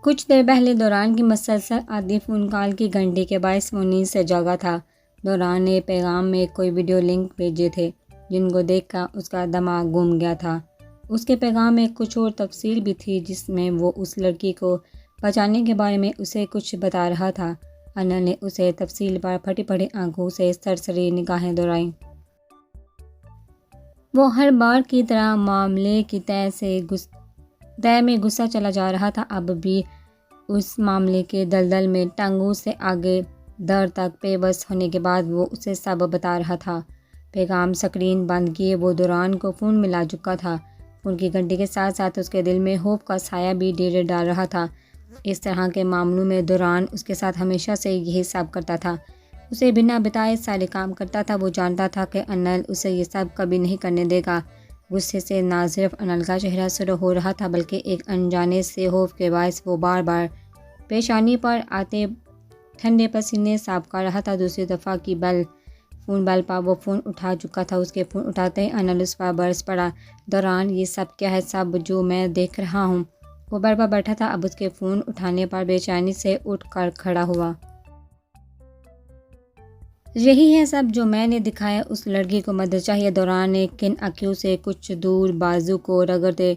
कुछ देर पहले दौरान की मसलसल आदि फ़ोन कॉल की घंटी के बायस वो नींद से जागा था। दौरान ने पैगाम में कोई वीडियो लिंक भेजे थे जिनको देखकर उसका दिमाग घूम गया था। उसके पैगाम में कुछ और तफसील भी थी जिसमें वो उस लड़की को बचाने के बारे में उसे कुछ बता रहा था। अनल ने उसे तफसील पर फटी पड़ी आंखों से सरसरी निगाहें दौड़ाईं। वो हर बार की तरह मामले की तय में गुस्सा चला जा रहा था। अब भी उस मामले के दलदल में टांगों से आगे दर तक पेवस्त होने के बाद वो उसे सब बता रहा था। पैगाम स्क्रीन बंद किए वो दौरान को फ़ोन मिला चुका था। फ़ोन की घंटी के साथ साथ उसके दिल में होप का साया भी डेरे डाल रहा था। इस तरह के मामलों में दौरान उसके साथ हमेशा से यही सब करता था। उसे बिना बताए सारे काम करता था। वो जानता था कि अनल उसे ये सब कभी नहीं करने देगा। गुस्से से ना सिर्फ अनल का चेहरा सुर्ख हो रहा था बल्कि एक अनजाने से खौफ के बायस वो बार बार पेशानी पर आते ठंडे पसीने साफ कर रहा था। दूसरी दफ़ा की फ़ोन बेल पर वो फ़ोन उठा चुका था। उसके फ़ोन उठाते ही अनल उस पर बरस पड़ा। दौरान ये सब क्या है सब जो मैं देख रहा हूँ। वो बेड पर बैठा था। अब उसके फ़ोन उठाने पर बेचैनी से उठ कर खड़ा हुआ। यही है सब जो मैंने दिखाया। उस लड़की को मदद चाहिए। दौरान ने किन आँखों से कुछ दूर बाजू को रगड़ते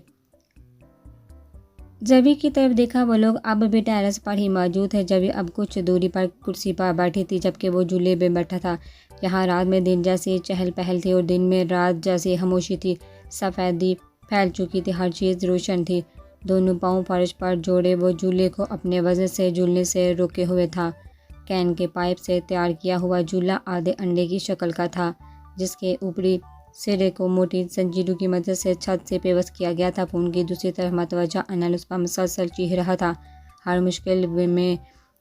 जवी की तरफ देखा। वो लोग अब भी टेरेस पर ही मौजूद है। जवी अब कुछ दूरी पर कुर्सी पर बैठी थी जबकि वो झूले में बैठा था। यहाँ रात में दिन जैसी चहल पहल थी और दिन में रात जैसी खामोशी थी। सफ़ेदी फैल चुकी थी। हर चीज़ रोशन थी। दोनों पाँव फर्श पर जोड़े वो झूले को अपने वजन से झूलने से रोके हुए था। कैन के पाइप से तैयार किया हुआ झूला आधे अंडे की शक्ल का था जिसके ऊपरी सिरे को मोटी जंजीरों की मदद से छत से पेवस्त किया गया था। फ़ोन की दूसरी तरफ मतवजा अनल उस पर मुसलसल चीख रहा था। हर मुश्किल में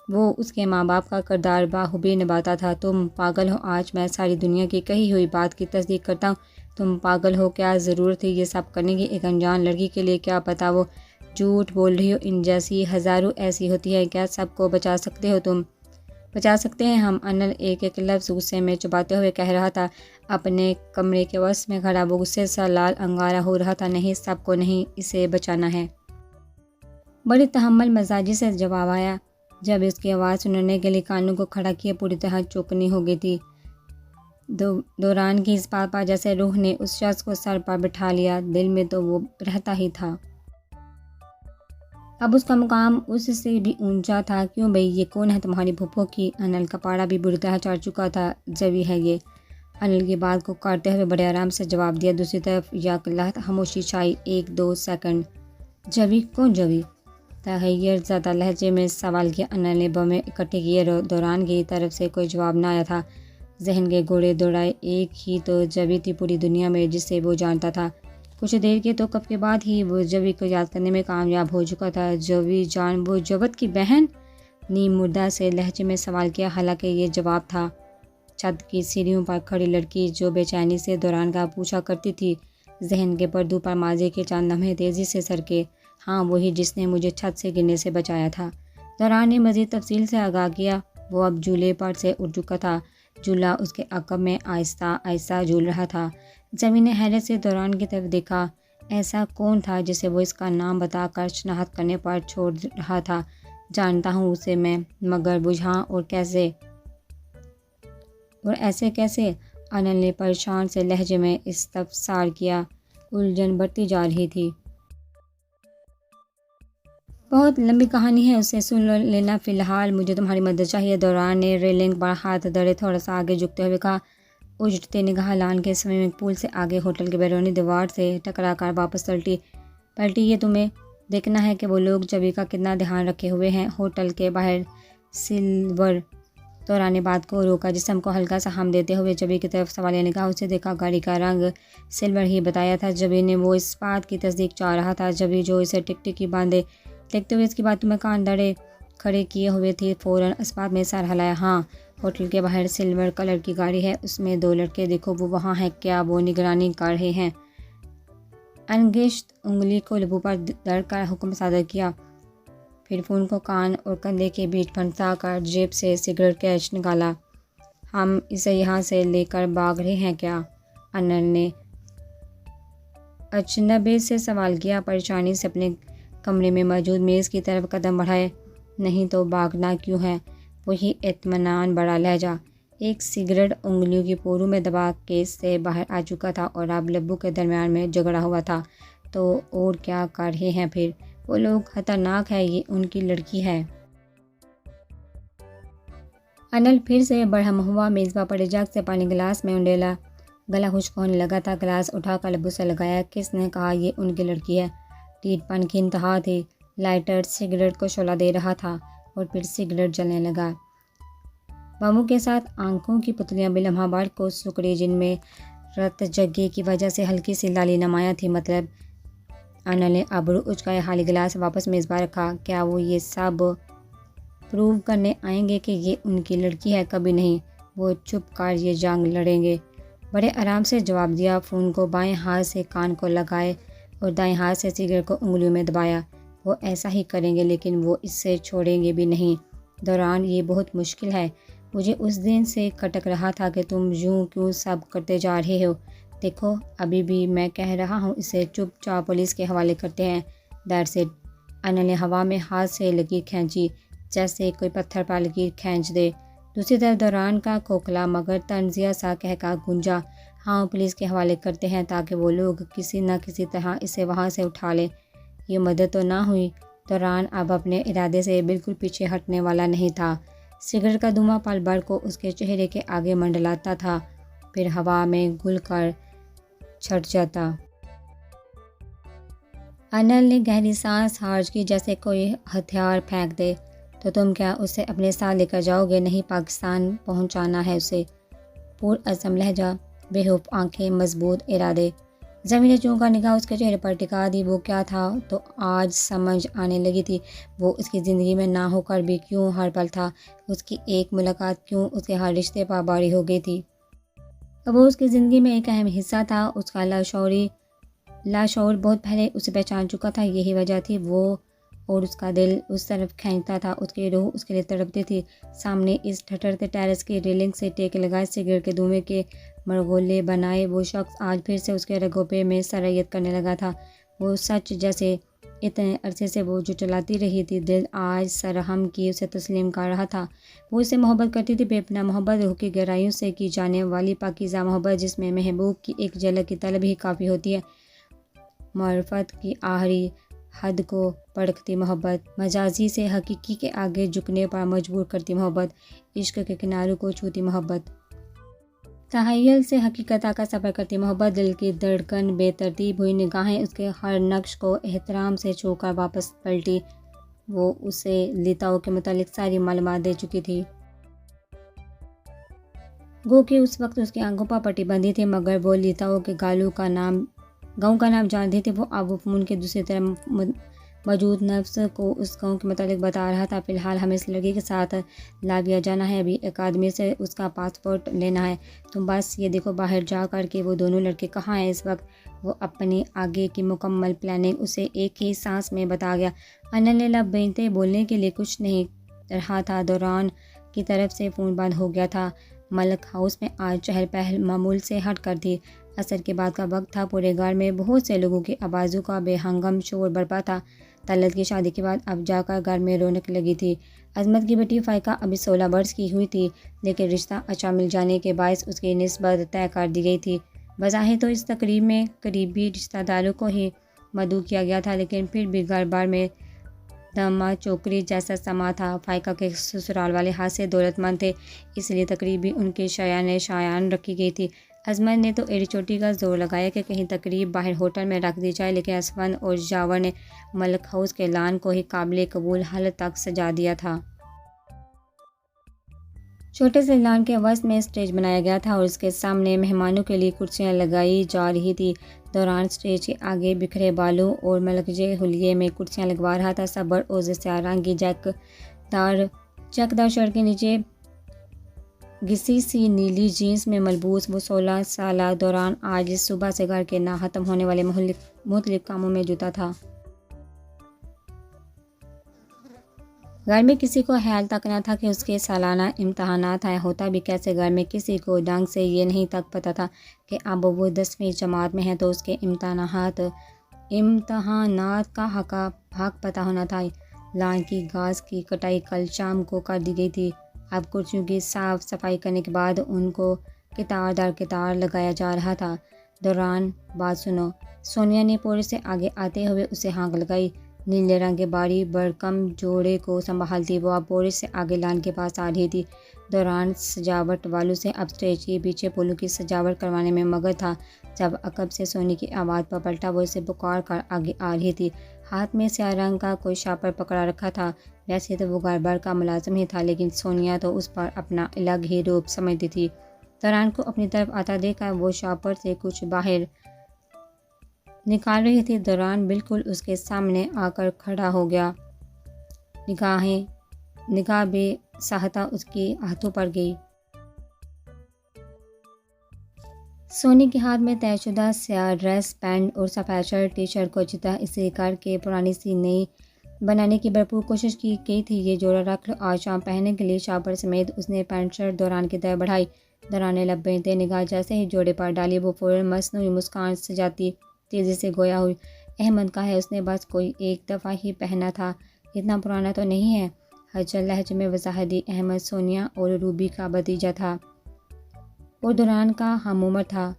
वो उसके माँ बाप का किरदार बाखूबी निभाता था। तुम पागल हो। आज मैं सारी दुनिया की कही हुई बात की तस्दीक करता हूँ। तुम पागल हो। क्या ज़रूरत थी ये सब करने की एक अनजान लड़की के लिए? क्या पता वो झूठ बोल रही हो। इन जैसी हज़ारों ऐसी होती है। क्या सबको बचा सकते हो तुम? बचा सकते हैं हम। अनल एक एक लफ्ज़ गुस्से में चुबाते हुए कह रहा था। अपने कमरे के वस्त में खड़ा वो गुस्से सा लाल अंगारा हो रहा था। नहीं, सबको नहीं, इसे बचाना है। बड़ी तहम्मुल मजाजी से जवाब आया। जब इसकी आवाज़ सुनने के लिए कानों को खड़ा किए पूरी तरह चौकनी हो गई थी। दौरान की इस बात पर जैसे रूह ने उस शख्स को सर पर बिठा लिया। दिल में तो वो रहता ही था। अब उसका मुकाम उससे भी ऊंचा था। क्यों भाई, ये कौन है? तुम्हारी फूफो की? अनल का पारा भी बुरी तरह चढ़ चुका था। जवी है ये। अनिल की बात को काटते हुए बड़े आराम से जवाब दिया। दूसरी तरफ याकल्ला खामोशी छाई। 1-2 सेकंड। जवी? कौन जवी? तहैयर ज़्यादा लहजे में सवाल किया। अनिल ने बमें इकट्ठे किए। दौरान की तरफ से कोई जवाब न आया था। जहन के घोड़े दौड़ाए। एक ही तो जवी थी पूरी दुनिया में जिसे वो जानता था। कुछ देर के तो कब के बाद ही वो जवी को याद करने में कामयाब हो चुका था। जवी जान वो जवत की बहन? नीम मुर्दा से लहजे में सवाल किया। हालांकि ये जवाब था। छत की सीढ़ियों पर खड़ी लड़की जो बेचैनी से दौरान का पूछा करती थी। जहन के पर्दों पर माजे के चांद लम्हे तेज़ी से सरके। हाँ, वही जिसने मुझे छत से गिरने से बचाया था। दौरान ने मज़ीद तफसील से आगाह किया। वो अब झूले पर से उठ चुका था। झूला उसके अकब में आहिस्ता आहिस्ता झूल रहा था। जमीन ने हैरत से दौरान की तरफ देखा। ऐसा कौन था जिसे वो इसका नाम बताकर शनाख्त करने पर छोड़ रहा था? जानता हूँ उसे मैं, मगर बुझा और कैसे और ऐसे कैसे? अनिल ने परेशान से लहजे में इस्तफसार किया। उलझन बढ़ती जा रही थी। बहुत लंबी कहानी है, उसे सुन लेना। फ़िलहाल मुझे तुम्हारी मदद चाहिए। दौरान ने रेलिंग पर हाथ धरे थोड़ा सा आगे झुकते हुए कहा। उजड़ते निगाह लान के स्विमिंग पूल से आगे होटल के बैरूनी दीवार से टकरा कर वापस पलटी। ये तुम्हें देखना है कि वो लोग जवी का कितना ध्यान रखे हुए हैं। होटल के बाहर सिल्वर। दौरान ने बात को रोका। जिस्म को हल्का सा हम देते हुए जबी की तरफ सवालिया निगाहों से देखा। गाड़ी का रंग सिल्वर ही बताया था। जबी ने वो इस बात की तस्दीक चाह रहा था। जबी जो इसे टिकटिकी बांधे देखते हुए इसकी बातों में कान दड़े खड़े किए हुए थे, फ़ौरन इस बात में सर हिलाया। हाँ, होटल के बाहर सिल्वर कलर की गाड़ी है, उसमें 2 लड़के। देखो वो वहाँ है। क्या वो निगरानी कर रहे हैं? अनगिश्त उंगली को लबों पर दर कर हुक्म सादर किया। फिर फ़ोन को कान और कंधे के बीच फंसा कर जेब से सिगरेट कैच निकाला। हम इसे यहाँ से लेकर भाग रहे हैं क्या? अनल ने अजनबी से सवाल किया। परेशानी से अपने कमरे में मौजूद मेज़ की तरफ कदम बढ़ाए। नहीं तो भागना क्यों है? वही इत्मीनान बड़ा लहजा। एक सिगरेट उंगलियों की पोरों में दबा केस से बाहर आ चुका था और अब लब्बों के दरमियान में झगड़ा हुआ था। तो और क्या कर रहे हैं फिर वो लोग? खतरनाक है, ये उनकी लड़की है। अनिल फिर से बढ़म हुआ। मेज़बा पड़े जग से पानी गिलास में उंडेला। गला खुश्क होने लगा था। गिलास उठाकर लब्बों से लगाया। किसने कहा ये उनकी लड़की है? टीटपन की इंतहा थी। लाइटर सिगरेट को शोला दे रहा था और फिर सिगरेट जलने लगा। बाबू के साथ आंखों की पुतलियां बिलम्हाबाद को सुकड़ी, जिनमें रत जग्गे की वजह से हल्की सी लाली नमाया थी। मतलब अनिल ने अबरू उचकाया, खाली गिलास वापस मेज़बा रखा। क्या वो ये सब प्रूव करने आएंगे कि ये उनकी लड़की है? कभी नहीं। वो चुप कर ये जंग लड़ेंगे। बड़े आराम से जवाब दिया। फ़ोन को बाएं हाथ से कान को लगाए और दाएं हाथ से सिगरेट को उंगलियों में दबाया। वो ऐसा ही करेंगे, लेकिन वो इससे छोड़ेंगे भी नहीं। दौरान ये बहुत मुश्किल है। मुझे उस दिन से खटक रहा था कि तुम यूं क्यों सब करते जा रहे हो। देखो अभी भी मैं कह रहा हूँ, इसे चुपचाप पुलिस के हवाले करते हैं। That's it. अनिल ने हवा में हाथ से लकीर खींची, जैसे कोई पत्थर पर लकीर खींच दे। दूसरी तरफ दौरान का खोखला मगर तंजिया सा कहका गूंजा। हाँ, पुलिस के हवाले करते हैं ताकि वो लोग किसी न किसी तरह इसे वहाँ से उठा लें। ये मदद तो ना हुई। दौरान अब अपने इरादे से बिल्कुल पीछे हटने वाला नहीं था। सिगरेट का धुआं पल भर को उसके चेहरे के आगे मंडलाता था, फिर हवा में घुल कर छट जाता। अनिल ने गहरी सांस खारिज की, जैसे कोई हथियार फेंक दे। तो तुम क्या उसे अपने साथ लेकर जाओगे? नहीं, पाकिस्तान पहुंचाना है उसे। पुरअज़्म लहजा, बेहूफ आंखें, मजबूत इरादे। ज़मीन ने चूंकि निगाह उसके चेहरे पर टिका दी। वो क्या था तो आज समझ आने लगी थी। वो उसकी ज़िंदगी में ना होकर भी क्यों हर पल था। उसकी एक मुलाकात क्यों उसके हर रिश्ते पर बारी हो गई थी। वो उसकी ज़िंदगी में एक अहम हिस्सा था। उसका लाशऊर बहुत पहले उसे पहचान चुका था। यही वजह थी वो और उसका दिल उस तरफ खींचता था। उसकी रूह उसके लिए तड़पती थी। सामने इस ठठरते टेरेस की रेलिंग से टेक लगाए सिगरेट के धुएं के मरगोले बनाए वो शख्स आज फिर से उसके रगोपे में सरयत करने लगा था। वो सच जैसे इतने अरसे से वो जो चलाती रही थी। दिल आज सरहम की उसे तस्लीम कर रहा था। वो उससे मोहब्बत करती थी, बेपनाह मोहब्बत, रूह की गहराइयों से की जाने वाली पाकीज़ा मोहब्बत, जिसमें महबूब की एक झलक की तलब ही काफ़ी होती है। मारिफत की आखिरी हद को परखती मोहब्बत, मजाजी से हकीकी के आगे झुकने पर मजबूर करती मोहब्बत, इश्क के किनारों को छूती मोहब्बत, तहय्युल से हकीकत का सफ़र करती मोहब्बत। दिल की धड़कन बेतरतीब हुई, निगाहें उसके हर नक्श को एहतराम से छूकर वापस पलटी। वो उसे लिताओ के मुतालिक सारी मालूमात दे चुकी थी। गो कि उस वक्त उसकी आंखों पर पट्टी बंधी थी, मगर वो लिताओ के गांव का नाम जानती थी। वो अब फ़ोन के दूसरी तरफ मौजूद नफ्स को उस गांव के मुतालिक बता रहा था। फ़िलहाल हमें इस लड़की के साथ लाविया जाना है। अभी एक आदमी से उसका पासपोर्ट लेना है। तुम बस ये देखो बाहर जा कर के वो दोनों लड़के कहाँ हैं इस वक्त। वो अपनी आगे की मुकम्मल प्लानिंग उसे एक ही सांस में बता गया। अनिल ने लब बेंते बोलने के लिए कुछ नहीं रहा था। दौरान की तरफ से फ़ोन बंद हो गया था। मलक हाउस में आज चहल पहल मामूल से हट कर थी। असर के बाद का वक्त था। पूरे घर में बहुत से लोगों की आवाज़ों का बेहंगम शोर बरपा था। तलत की शादी के बाद अब जाकर घर में रौनक लगी थी। अजमत की बेटी फ़ाइका अभी 16 वर्ष की हुई थी, लेकिन रिश्ता अच्छा मिल जाने के बायस उसकी निस्बत तय कर दी गई थी। बज़ाहिर तो इस तकरीब में करीबी रिश्तेदारों को ही मदऊ किया गया था, लेकिन फिर भी घर बार में धमा चौकरी जैसा समा था। फ़ाइका के ससुराल वाले हाथ से दौलतमंद थे, इसलिए तकरीब भी उनके शायान रखी गई थी। अजमत ने तो एड़ी चोटी का जोर लगाया कि कहीं तकरीब बाहर होटल में रख दी जाए, लेकिन असफन और जावर ने मलक हाउस के लान को ही काबिल कबूल हालत तक सजा दिया था। छोटे से लान के वस्त में स्टेज बनाया गया था और उसके सामने मेहमानों के लिए कुर्सियां लगाई जा रही थी। दौरान स्टेज के आगे बिखरे बालों और मलकजे हुलिये में कुर्सियां लगवा रहा था। सबर और सियारंगी चकदार शर्ट के नीचे घिसी सी नीली जीन्स में मलबूस वो 16 साल दौरान आज सुबह से घर के ना ख़त्म होने वाले मुख्तलिफ कामों में जुटा था। घर में किसी को ख्याल तक न था कि उसके सालाना इम्तहानात हैं। होता भी कैसे, घर में किसी को ढंग से ये नहीं तक पता था कि अब वो 10वीं जमात में है तो उसके इम्तहानात इम्तहानात का हक पता होना था। लान की घास की कटाई कल शाम को कर दी गई थी। अब कुर्सियों की साफ सफाई करने के बाद उनको कितार दर कितार लगाया जा रहा था। दौरान बात सुनो, सोनिया ने पोरे से आगे आते हुए उसे हाँक लगाई। नीले रंग के बारी बड़कम जोड़े को संभालती वो अब पोरे से आगे लान के पास आ रही थी। दौरान सजावट वालों से अब स्टेज के पीछे फूलों की सजावट करवाने में मगन था। जब अकब से सोनी की आवाज़ पर पलटा वो इसे पुकार कर आगे आ रही थी। हाथ में स्याह रंग का कोई शापर पकड़ा रखा था। वैसे तो वो गड़बड़ का मुलाजिम ही था, लेकिन सोनिया तो उस पर अपना अलग ही रूप समझती थी। दौरान को अपनी तरफ आता देखा वो शापर से कुछ बाहर निकाल रही थी। दौरान बिल्कुल उसके सामने आकर खड़ा हो गया। निगाह बेसाहता उसके हाथों पर गई। सोनी के हाथ में तयशुदा स्याह ड्रेस पैंट और सफ़ेद शर्ट टी शर्ट को अच्छी तरह इसे करके पुरानी सी नई बनाने की भरपूर कोशिश की गई थी। ये जोड़ा रख लो, आज शाम पहनने के लिए। शापर समेत उसने पैंट शर्ट दौरान की तरफ बढ़ाई। दौरान ने लब्बे निगाह जैसे ही जोड़े पर डाली वो फ़ौरन मसनूई मुस्कान सजाती तेज़ी से गोया हुई। अहमद का है, उसने बस कोई एक दफ़ा ही पहना था, इतना पुराना तो नहीं है। हजल लहजे में वजाहत दी। अहमद सोनिया और रूबी का भतीजा था और दौरान का हम उम्र था।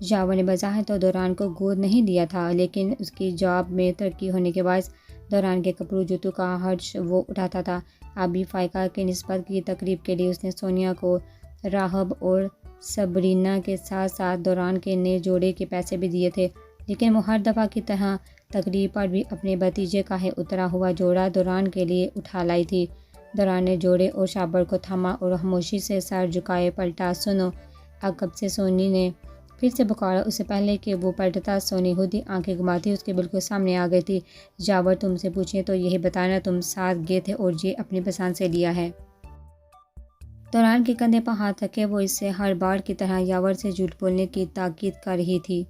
जावा ने बज़ाहिर तो दौरान को गोद नहीं दिया था, लेकिन उसकी जॉब में तरक्की होने के बाद दौरान के कपड़ों जूतों का हर्ज वो उठाता था। अभी फ़ायका की निस्बत की तकरीब के लिए उसने सोनिया को राहब और सबरीना के साथ साथ दौरान के नए जोड़े के पैसे भी दिए थे, लेकिन वो हर दफ़ा की तरह तकरीब पर भी अपने भतीजे का है उतरा हुआ जोड़ा दौरान के लिए उठा लाई थी। दौरान ने जोड़े और शाबर को थमा और खामोशी से सर झुकाए पलटा। सुनो, अकब से सोनी ने फिर से पुकारा। उससे पहले कि वो पलटता सोनी खुद ही आंखें घुमाती उसके बिल्कुल सामने आ गई थी। जावर, तुमसे पूछें तो यही बताना तुम साथ गए थे और ये अपनी पसंद से लिया है। दौरान के कंधे पर हाथ रखे वो इससे हर बार की तरह यावर से झूठ बोलने की ताकीद कर रही थी।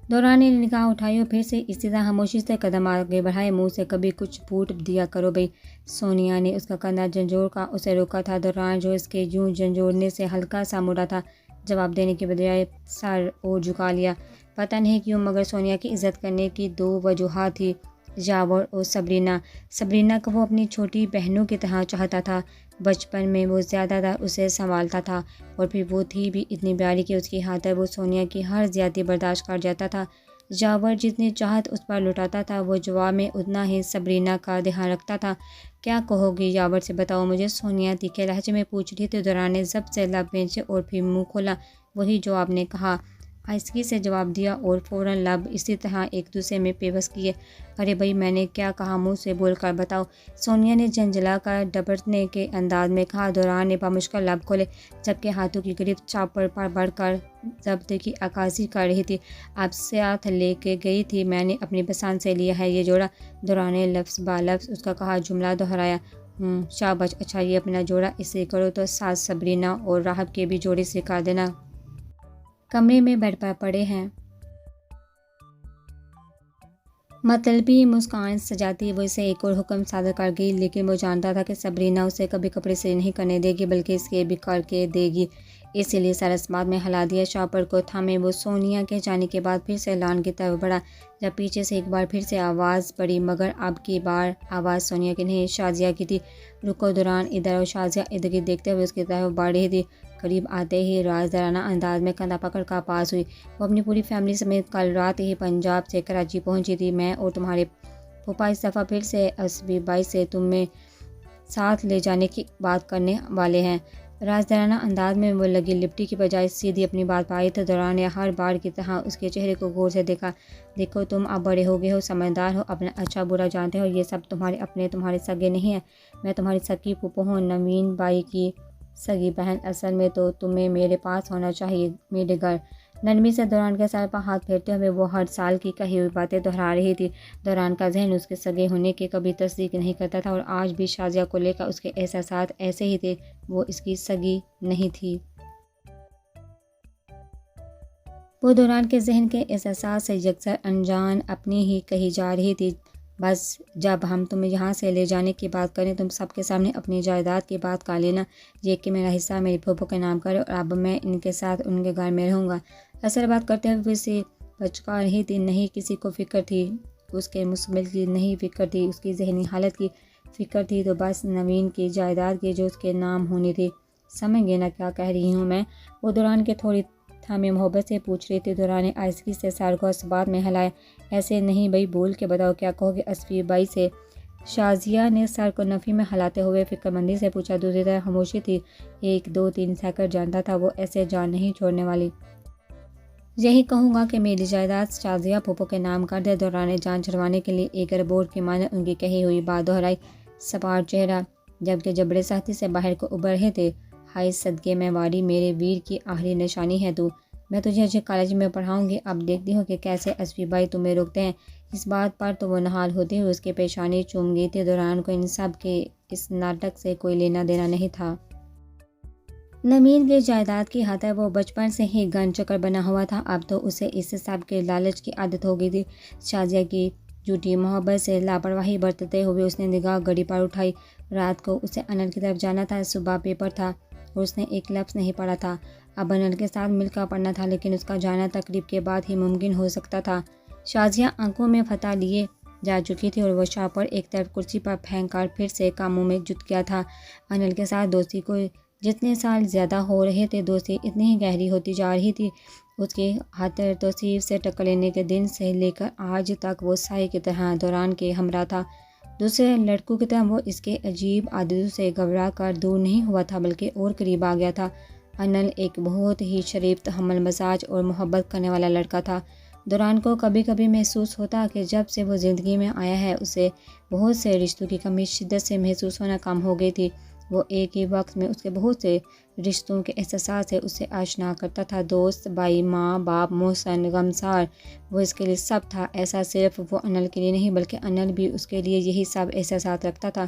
दौरान ने निगाह उठाई और फिर से इसी तरह खामोशी से कदम आगे बढ़ाए। मुंह से कभी कुछ फूट दिया करो भाई। सोनिया ने उसका कंधा झंझोड़ का उसे रोका था। दौरान जो इसके यूं झंझोड़ने से हल्का सा मुड़ा था, जवाब देने के बजाय सर और झुका लिया। पता नहीं क्यों, मगर सोनिया की इज्जत करने की दो वजूहात थी, जावर और सबरीना को वो अपनी छोटी बहनों की तरह चाहता था। बचपन में वो ज़्यादातर उसे संभालता था और फिर वो थी भी इतनी प्यारी कि उसकी खातिर वो सोनिया की हर ज़्यादती बर्दाश्त कर जाता था। जावर जितनी चाहत उस पर लुटाता था वो जवाब में उतना ही सबरीना का ध्यान रखता था। क्या कहोगी जावर से, बताओ मुझे, सोनिया तीखे लहजे में पूछ रही थी। दौरान ने जब से लब बेचे और फिर मुँह खोला। वही जो आपने कहा, आहिस्तगी से जवाब दिया और फ़ौरन लब इसी तरह एक दूसरे में पेवस किए। अरे भाई, मैंने क्या कहा, मुंह से बोलकर बताओ, सोनिया ने झंझला कर डबरने के अंदाज में कहा। दौरान ने बामुश्किल लब खोले, जबकि हाथों की गिरफ्त चापर पर बढ़कर जब्त की अक्कासी कर रही थी। अब साथ लेके गई थी, मैंने अपनी पसंद से लिया है ये जोड़ा। दौरान ने लफ्ज़ बा लफ्ज़ उसका कहा जुमला दोहराया। शाबाश, अच्छा ये अपना जोड़ा इसे करो तो सास सबरीना और राहब के भी जोड़े सिखा देना। कमरे में बेड पर पड़े हैं। मतलबी मुस्कान सजाती वो इसे एक और हुक्म सादर कर गई, लेकिन वो जानता था कि सबरीना उसे कभी कपड़े से नहीं करने देगी, बल्कि इसके भी करके देगी। इसीलिए सरसबाद में हिला दिया। शापर को थामे वो सोनिया के जाने के बाद फिर से लान की तरफ बढ़ा, जब पीछे से एक बार फिर से आवाज़ पड़ी, मगर अब की बार आवाज़ सोनिया की नहीं, शाजिया की थी। रुको। दौरान इधर और शाजिया इधर की देखते हुए उसकी तरफ बढ़ रही थी। करीब आते ही राजदाराना अंदाज में कंधा पकड़ का पास हुई। वो अपनी पूरी फैमिली समेत कल रात ही पंजाब से कराची पहुंची थी। मैं और तुम्हारे फूफा इस दफ़ा फिर से असबी बाई से तुम्हें साथ ले जाने की बात करने वाले हैं। राजदाराना अंदाज में वो लगी लिपटी की बजाय सीधी अपनी बात पाई। तो दौरान ने हर बार की तरह उसके चेहरे को गौर से देखा। देखो, तुम अब बड़े हो गए हो, समझदार हो, अपना अच्छा बुरा जानते हो। ये सब तुम्हारे अपने, तुम्हारे सगे नहीं हैं। मैं तुम्हारी सगी फूफो हूँ, नवीन बाई की सगी बहन। असल में तो तुम्हें मेरे पास होना चाहिए, मेरे घर। नरमी से दौरान के सर पर हाथ फेरते हुए वो हर साल की कही हुई बातें दोहरा रही थी। दौरान का जहन उसके सगे होने की कभी तस्दीक नहीं करता था और आज भी शाजिया को लेकर उसके एहसासात ऐसे ही थे। वो इसकी सगी नहीं थी। वो दौरान के जहन के एहसासात से यकसर अनजान अपनी ही कही जा रही थी। बस जब हम तुम्हें यहाँ से ले जाने की बात करें, तुम सबके सामने अपनी जायदाद की बात कर लेना, ये कि मेरा हिस्सा मेरी फूफो के नाम करो और अब मैं इनके साथ उनके घर में रहूँगा। असर बात करते हुए से बचका रही थी। नहीं किसी को फ़िक्र थी उसके मुस्तकबिल की, नहीं फ़िक्र थी उसकी ज़हनी हालत की, फ़िक्र थी तो बस नवीन की जायदाद की जो उसके नाम होनी थी। समझ गए ना क्या कह रही हूँ मैं? वो दुरान के थोड़ी थामे मोहब्बत से पूछ रही थी। दुरान ने आहिस्ती से सर को इस्बात में हिलाया। ऐसे नहीं भाई, बोल के बताओ क्या कहोगे असफी बाई से? शाजिया ने सर को नफ़ी में हिलाते हुए फ़िक्रमंदी से पूछा। दूसरी तरफ खामोशी थी। 1 2 3 सेकंड जानता था वो ऐसे जान नहीं छोड़ने वाली। यही कहूँगा कि मेरी जायदाद शाजिया फूफो के नाम कर दे। दुरान ने जान छुड़वाने के लिए एक रिपोर्ट की माने उनकी कही हुई बात दोहराई। सपाट चेहरा जबकि जबड़े सख्ती से बाहर को उभर रहे थे। हाय सदके में वारी, मेरे वीर की आखिरी निशानी है तू। मैं तुझे अच्छे कॉलेज में पढ़ाऊंगी। अब देखती हूँ कि कैसे असफी भाई तुम्हें रोकते हैं। इस बात पर तो वो नहाल होती हुई उसके पेशानी चूम गई थी। दुरान को इन सब के इस नाटक से कोई लेना देना नहीं था। नवीन की जायदाद की खातिर वो बचपन से ही गन चक्कर बना हुआ था। अब तो उसे इस सब के लालच की आदत हो गई थी। शाजिया की झूठी मोहब्बत से लापरवाही बरतते हुए उसने निगाह घड़ी पर उठाई। रात को उसे अनल की तरफ जाना था। सुबह पेपर था और उसने एक लफ्ज़ नहीं पढ़ा था। अब अनल के साथ मिलकर पढ़ना था, लेकिन उसका जाना तकरीब के बाद ही मुमकिन हो सकता था। शाजिया आंखों में फतह लिए जा चुकी थी और वह शाह एक तरफ कुर्सी पर फेंक कर फिर से कामों में जुट गया था। अनल के साथ दोस्ती को जितने साल ज़्यादा हो रहे थे, दोस्ती इतनी ही गहरी होती जा रही थी। उसके हाथ तौसीफ से टक्कर लेने के दिन से लेकर आज तक वो साए की तरह दुरान के हमरा था। दूसरे लड़कों की तरह वो इसके अजीब आदतों से घबरा कर दूर नहीं हुआ था, बल्कि और करीब आ गया था। अनल एक बहुत ही शरीफ, तहम्मुल मजाज और मोहब्बत करने वाला लड़का था। दुरान को कभी कभी महसूस होता कि जब से वो ज़िंदगी में आया है उसे बहुत से रिश्तों की कमी शिद्दत से महसूस होना कम हो गई थी। वो एक ही वक्त में उसके बहुत से रिश्तों के एहसास से उसे आशना करता था। दोस्त, भाई, माँ बाप, मोहसन, गमसार, वो इसके लिए सब था। ऐसा सिर्फ वो अनल के लिए नहीं, बल्कि अनल भी उसके लिए यही सब एहसास रखता था।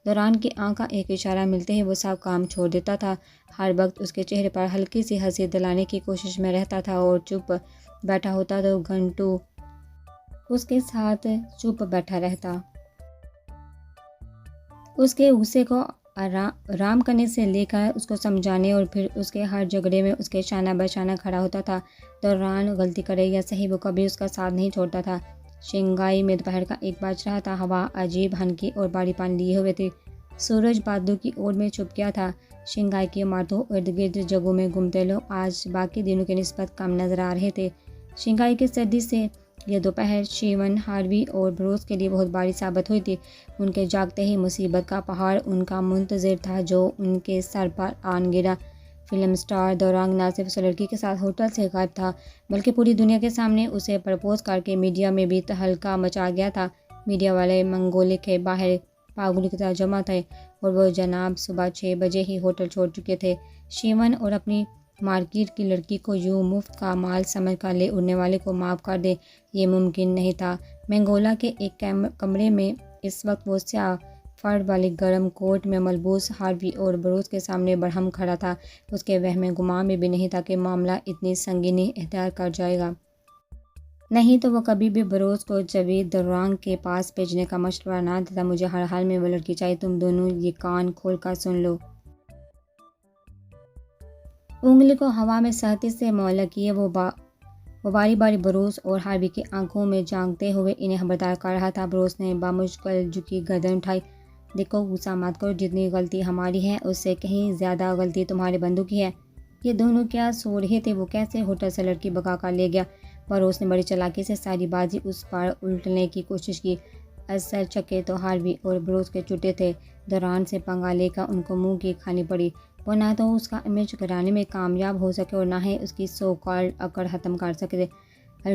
दुरान की आँख का एक इशारा मिलते ही वो सब काम छोड़ देता था। हर वक्त उसके चेहरे पर हल्की सी हंसी दिलाने की कोशिश में रहता था और चुप बैठा होता तो घंटों उसके साथ चुप बैठा रहता। उसके गुस्से को आराम करने से लेकर उसको समझाने और फिर उसके हर झगड़े में उसके शाना बशाना खड़ा होता था। दुरान गलती करे या सही, वो कभी उसका साथ नहीं छोड़ता था। शिंगाई में दोपहर का 1 बज रहा था। हवा अजीब हल्की और बारी पानी लिए हुए थी। सूरज बादलों की ओर में छुप गया था। शिंगाई की इमारतों इर्द गिर्द जगहों में घूमते लोग आज बाकी दिनों के निस्बत कम नजर आ रहे थे। शिंगाई की सर्दी से ये दोपहर शिवन, हार्वी और ब्रोस के लिए बहुत भारी साबित हुई थी। उनके जागते ही मुसीबत का पहाड़ उनका मुंतज़िर था जो उनके सर पर आन गिरा। फिल्म स्टार दुरान न सिर्फ उस लड़की के साथ होटल से गायब था, बल्कि पूरी दुनिया के सामने उसे प्रपोज करके मीडिया में भी तहलका मचा गया था। मीडिया वाले मंगोले के बाहर पागलों की तरह जमा थे और वो जनाब सुबह 6 बजे ही होटल छोड़ चुके थे। शिवन और अपनी मार्केट की लड़की को यूँ मुफ्त का माल समझ कर ले उड़ने वाले को माफ़ कर दे, ये मुमकिन नहीं था। मंगोला के एक कमरे में इस वक्त वो स्याह फर्द वाली गर्म कोट में मलबूस हार्वी और ब्रोस के सामने बरहम खड़ा था। उसके वहम गुमान में भी नहीं था कि मामला इतनी संगीनी इख्तियार कर जाएगा। नहीं तो वो कभी भी ब्रोस को जवेद दुरान के पास भेजने का मशवरा ना देता। मुझे हर हाल में वो लड़की चाहिए, तुम दोनों ये कान खोल कर सुन लो। उंगली को हवा में सहती से मौला किए वो बारी बारी ब्रोस और हार्वी की आंखों में झांकते हुए इन्हें खबरदार कर रहा था। ब्रोस ने बामुश्किल झुकी गर्दन उठाई। देखो गुस्सा मत करो, जितनी गलती हमारी है उससे कहीं ज़्यादा गलती तुम्हारे बंधु की है। ये दोनों क्या सो रहे थे? वो कैसे होटल से लड़की भगा कर ले गया? ब्रोस ने बड़ी चालाकी से सारी बाजी उस पर उल्टने की कोशिश की। असल चक्के तो हार्वी और ब्रोस के चुटे थे। दुरान से पंगा लेकर उनको मुंह की खानी पड़ी। वो ना तो उसका इमेज कराने में कामयाब हो सके और ना ही उसकी सो कॉल्ड अकड़ ख़त्म कर सके।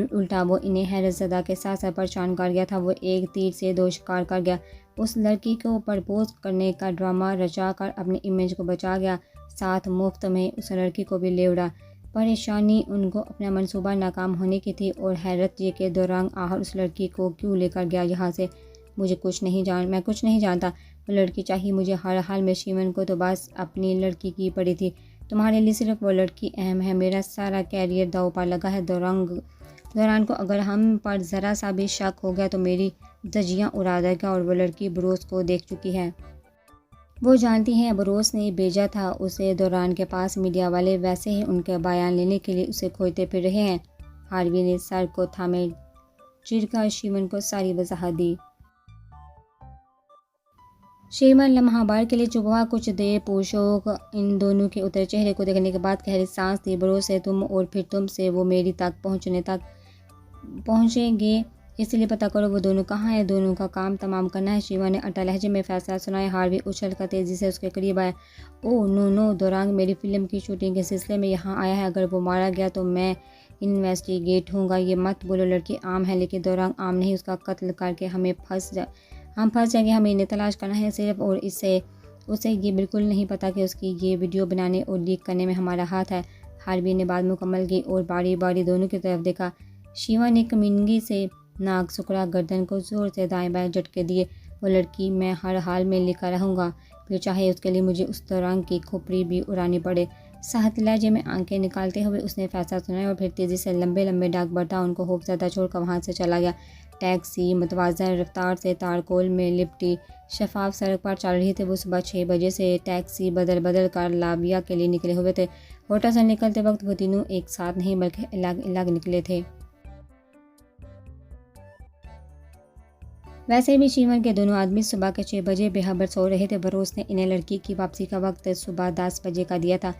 उल्टा वो इन्हें हैरतज़दा के साथ साथ परेशान कर गया था। वो एक तीर से 2 शिकार कर गया। उस लड़की को प्रपोज करने का ड्रामा रचा कर अपनी इमेज को बचा गया, साथ मुफ्त में उस लड़की को भी ले उड़ा। परेशानी उनको अपना मंसूबा नाकाम होने की थी और हैरत ये कि दुरान आखिर उस लड़की को क्यों लेकर गया यहाँ से। मैं कुछ नहीं जानता। वो लड़की चाहिए मुझे हर हाल में। शिवन को तो बस अपनी लड़की की पड़ी थी। तुम्हारे लिए सिर्फ वो लड़की अहम है। मेरा सारा कैरियर दांव पर लगा है। दुरान को अगर हम पर ज़रा सा भी शक हो गया तो मेरी धज्जियाँ उड़ा देगा और वो लड़की ब्रोस को देख चुकी है। वो जानती हैं अब रोज़ ने भेजा था उसे दौरान के पास, मीडिया वाले वैसे ही उनके बयान लेने के लिए उसे खोजते फिर रहे हैं। हार्वी ने सर को थामे चिढ़कर शीमन को सारी वजाहत दी। शीमन लम्हा भर के लिए चुप हुआ। कुछ देर पुरशोक इन दोनों के उतरे चेहरे को देखने के बाद गहरी सांस दी। बरोस से तुम और फिर तुम से वो मेरी तक पहुँचेंगे, इसलिए पता करो वो दोनों कहाँ हैं। दोनों का काम तमाम करना है, शीमा ने अटल लहजे में फैसला सुनाया। हार्वी उछल कर तेजी से उसके करीब आया। ओह नो नो, दौरान मेरी फिल्म की शूटिंग के सिलसिले में यहाँ आया है। अगर वो मारा गया तो मैं इन्वेस्टिगेट होऊंगा। ये मत बोलो, लड़की आम है, लेकिन दौरान आम नहीं। उसका कत्ल करके हम फंस जाएंगे। हमें इन्हें तलाश करना है सिर्फ, और इससे उसे ये बिल्कुल नहीं पता कि उसकी ये वीडियो बनाने और लीक करने में हमारा हाथ है। हार्वी ने बात मुकम्मल की और बारी बारी दोनों की तरफ देखा। शीमा ने कमीनगी से नाक सुकड़ा, गर्दन को जोर से दाएं बाएं झटके दिए। वो लड़की मैं हर हाल में लेकर रहूँगा, फिर चाहे उसके लिए मुझे उस दौरान की खोपड़ी भी उड़ानी पड़े। सहत लहजे में आंखें निकालते हुए उसने फैसला सुनाया और फिर तेज़ी से लंबे लंबे डाक बढ़ा उनको खौफजदा छोड़कर वहाँ से चला गया। टैक्सी मुतवाज़न रफ्तार से तारकोल में लिपटी शफाफ सड़क पर चल रही थी। वो सुबह 6 बजे से टैक्सी बदल कर लाबिया के लिए निकले हुए थे। होटल से निकलते वक्त वो तीनों एक साथ नहीं बल्कि अलग अलग निकले थे। वैसे भी शीमन के दोनों आदमी सुबह के 6 बजे बेखबर सो रहे थे। बरोस ने इन्हें लड़की की वापसी का वक्त सुबह 10 बजे का दिया था।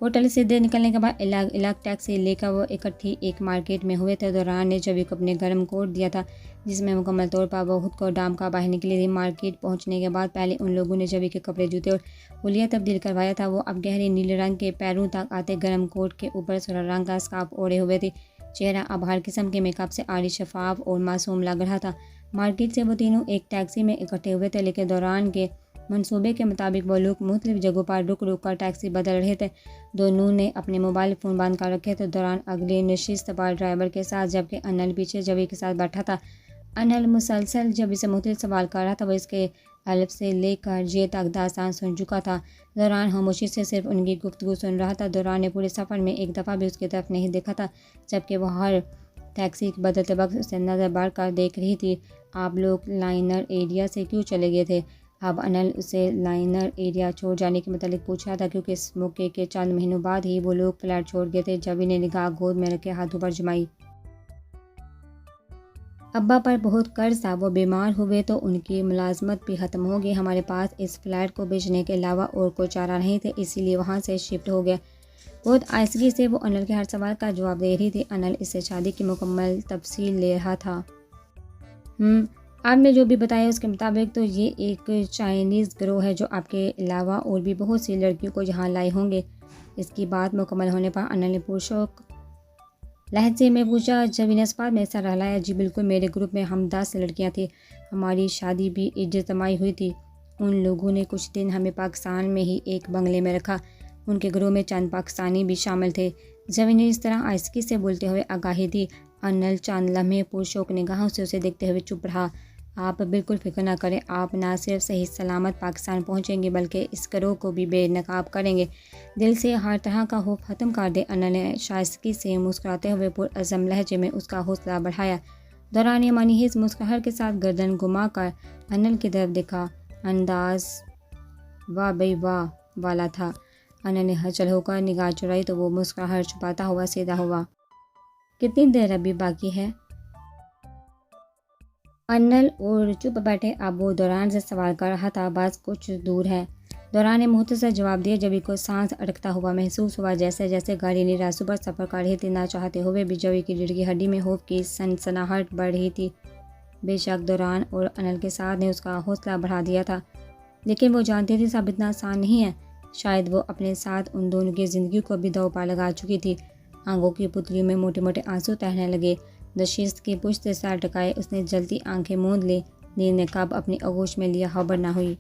होटल से देर निकलने के बाद अलग अलग टैक्सी लेकर वो इकट्ठी एक मार्केट में हुए थे। दौरान ने जवी को अपने गर्म कोट दिया था, जिसमें मुकम्मल तौर पर वो खुद को डाम का बाहर निकली थी। मार्केट पहुंचने के बाद पहले उन लोगों ने जवी के कपड़े, जूते और हुलिया तब्दील करवाया था। वो अब गहरे नीले रंग के पैरों तक आते गर्म कोट के ऊपर सुनहरा रंग का स्कार्फ ओढ़े हुए थे। चेहरा अब हर किस्म के मेकअप से आड़ी शफाफ और मासूम लग रहा था। मार्केट से वो तीनों एक टैक्सी में इकट्ठे हुए थे, लेकिन दौरान के मंसूबे के मुताबिक वो लोग मुख्तलिफ जगहों पर रुक रुक कर टैक्सी बदल रहे थे। दोनों ने अपने मोबाइल फ़ोन बंद कर रखे थे। दौरान अगले नशिस्त पर ड्राइवर के साथ, जबकि अनल पीछे जवी के साथ बैठा था। अनल मुसलसल जवी से मुख्तलिफ सवाल कर रहा था। वो इसके अल्फ से लेकर जे तक दास्तान सुन चुका था। दौरान खामोशी से सिर्फ उनकी गुफ्तगू सुन रहा था। दौरान ने पूरे सफ़र में एक दफ़ा भी उसकी तरफ नहीं देखा था, जबकि वह हर टैक्सी बदलते वक्त उसे नज़र बार कर देख रही थी। आप लोग लाइनर एरिया से क्यों चले गए थे? अब अनल उसे लाइनर एरिया छोड़ जाने के मतलब पूछ रहा था, क्योंकि इस मौके के चंद महीनों बाद ही वो लोग फ्लैट छोड़ गए थे। जवी ने निगाह गोद में रखे हाथों पर जमाई। अब्बा पर बहुत कर्ज था, वो बीमार हुए तो उनकी मुलाजमत भी ख़त्म हो गई। हमारे पास इस फ्लैट को बेचने के अलावा और कोई चारा नहीं थे, इसीलिए वहाँ से शिफ्ट हो गया। बहुत आयसगी से वो अनल के हर सवाल का जवाब दे रही थी। अनल इससे शादी की मुकम्मल तफसील ले रहा था। आपने जो भी बताया उसके मुताबिक तो ये एक चाइनीज़ गिरोह है जो आपके अलावा और भी बहुत सी लड़कियों को यहाँ लाए होंगे। इसकी बात मुकम्मल होने पर अनल ने पुरशोक लहजे में पूछा। जब ने इस बात में सर हिलाया। जी बिल्कुल, मेरे ग्रुप में हम 10 लड़कियाँ थी, हमारी शादी भी इज्तिमाई हुई थी। उन लोगों ने कुछ दिन हमें पाकिस्तान में ही एक बंगले में रखा। उनके ग्रोह में चंद पाकिस्तानी भी शामिल थे। जवी ने इस तरह आइसकी से बोलते हुए आगाही दी। अनल चंद लम्हे पुरशोक निगाहों से उसे देखते हुए चुप रहा। आप बिल्कुल फिक्र ना करें, आप ना सिर्फ सही सलामत पाकिस्तान पहुंचेंगे बल्कि इस गिरोह को भी बेनकाब करेंगे। दिल से हर तरह का खौफ ख़त्म कर दे। अनल ने शाइस्तगी से मुस्कुराते हुए पुरअज़म लहजे में उसका हौसला बढ़ाया। दौरान मानीहिस मुस्कुराहट के साथ गर्दन घुमा कर अनल की तरफ देखा। अंदाज वाह बई वाह वाला था। अनल ने हलचल होकर निगाह चुराई तो वो मुस्कुराहट छुपाता हुआ सीधा हुआ। कितनी देर अभी बाकी है? अनल और चुप बैठे। अब वो दौरान से सवाल कर रहा था। बस कुछ दूर है, दौरान ने मुख्तसर जवाब दिया। जवी को सांस अटकता हुआ महसूस हुआ, जैसे जैसे गाड़ी ने रास्तों पर सफ़र कर रही थी। ना चाहते हुए भी जवी की रीढ़ की हड्डी में खौफ की सनसनाहट बढ़ रही थी। बेशक दौरान और अनल के साथ ने उसका हौसला बढ़ा दिया था, लेकिन वो जानती थी सब इतना आसान नहीं है। शायद वो अपने साथ उन दोनों की ज़िंदगी को भी दांव पर लगा चुकी थी। आंखों की पुतलियों में मोटे मोटे आंसू तैरने लगे। नशिस्त की पुश्त से सर टकाए उसने जल्दी आंखें मूंद ली। नींद ने कब अपनी आगोश में लिया खबर ना हुई।